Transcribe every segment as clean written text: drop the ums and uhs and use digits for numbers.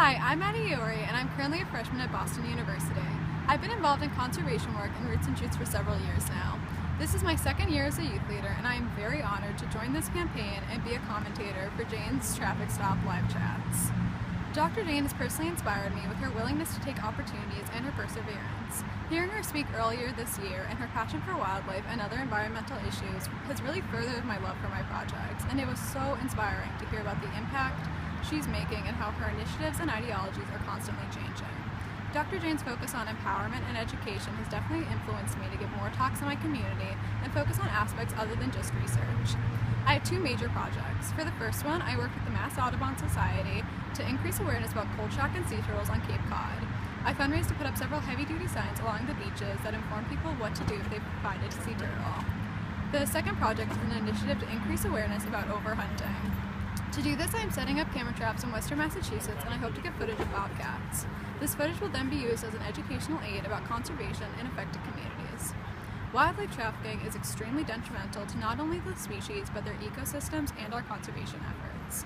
Hi, I'm Mady Eori, and I'm currently a freshman at Boston University. I've been involved in conservation work and Roots and Shoots for several years now. This is my second year as a youth leader, and I am very honored to join this campaign and be a commentator for Jane's Traffic Stop live chats. Dr. Jane has personally inspired me with her willingness to take opportunities and her perseverance. Hearing her speak earlier this year and her passion for wildlife and other environmental issues has really furthered my love for my projects, and it was so inspiring to hear about the impact she's making and how her initiatives and ideologies are constantly changing. Dr. Jane's focus on empowerment and education has definitely influenced me to give more talks in my community and focus on aspects other than just research. I have two major projects. For the first one, I worked with the Mass Audubon Society to increase awareness about cold shock and sea turtles on Cape Cod. I fundraised to put up several heavy-duty signs along the beaches that inform people what to do if they find a sea turtle. The second project is an initiative to increase awareness about overhunting. To do this, I am setting up camera traps in western Massachusetts, and I hope to get footage of bobcats. This footage will then be used as an educational aid about conservation in affected communities. Wildlife trafficking is extremely detrimental to not only the species, but their ecosystems and our conservation efforts.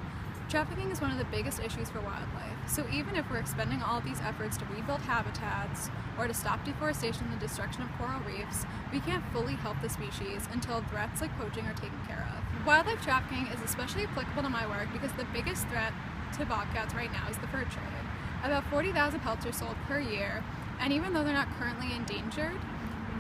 Trafficking is one of the biggest issues for wildlife, so even if we're expending all of these efforts to rebuild habitats or to stop deforestation and the destruction of coral reefs, we can't fully help the species until threats like poaching are taken care of. Wildlife trafficking is especially applicable to my work because the biggest threat to bobcats right now is the fur trade. About 40,000 pelts are sold per year, and even though they're not currently endangered,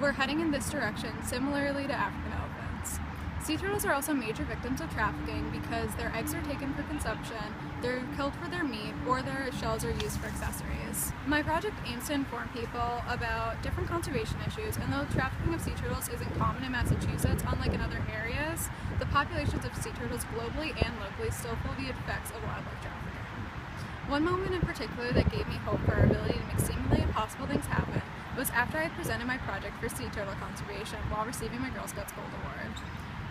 we're heading in this direction, similarly to African elephants. Sea turtles are also major victims of trafficking because their eggs are taken for consumption, they're killed for their meat, or their shells are used for accessories. My project aims to inform people about different conservation issues, and though trafficking of sea turtles isn't common in Massachusetts, unlike in other areas, the populations of sea turtles globally and locally still feel the effects of wildlife trafficking. One moment in particular that gave me hope for our ability to make seemingly impossible things happen was after I had presented my project for sea turtle conservation while receiving my Girl Scouts Gold Award.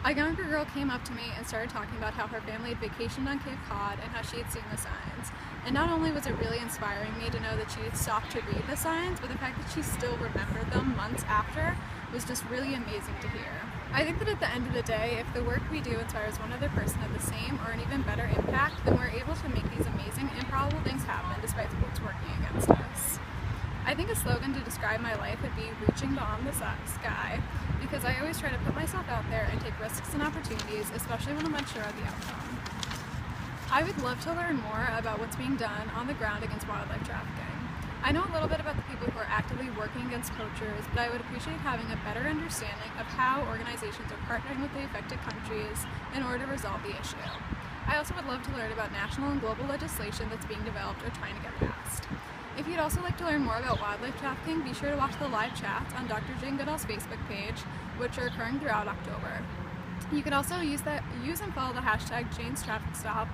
A younger girl came up to me and started talking about how her family had vacationed on Cape Cod and how she had seen the signs. And not only was it really inspiring me to know that she had stopped to read the signs, but the fact that she still remembered them months after was just really amazing to hear. I think that at the end of the day, if the work we do inspires one other person to have the same or an even better impact, then we're able to make these amazing, improbable things happen despite what's working against us. I think a slogan to describe my life would be reaching beyond the sky, because I always try to put myself out there and take risks and opportunities, especially when I'm unsure of the outcome. I would love to learn more about what's being done on the ground against wildlife trafficking. I know a little bit about the people who are actively working against poachers, but I would appreciate having a better understanding of how organizations are partnering with the affected countries in order to resolve the issue. I also would love to learn about national and global legislation that's being developed or trying to get passed. If you'd also like to learn more about wildlife trafficking, be sure to watch the live chats on Dr. Jane Goodall's Facebook page, which are occurring throughout October. You can also use and follow the hashtag Jane's Traffic Stop,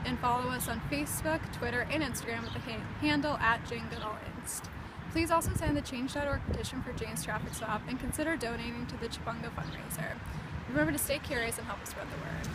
and follow us on Facebook, Twitter, and Instagram with the handle @JaneGoodallInst. Please also sign the Change.org petition for Jane's Traffic Stop and consider donating to the Chipungo fundraiser. Remember to stay curious and help us spread the word.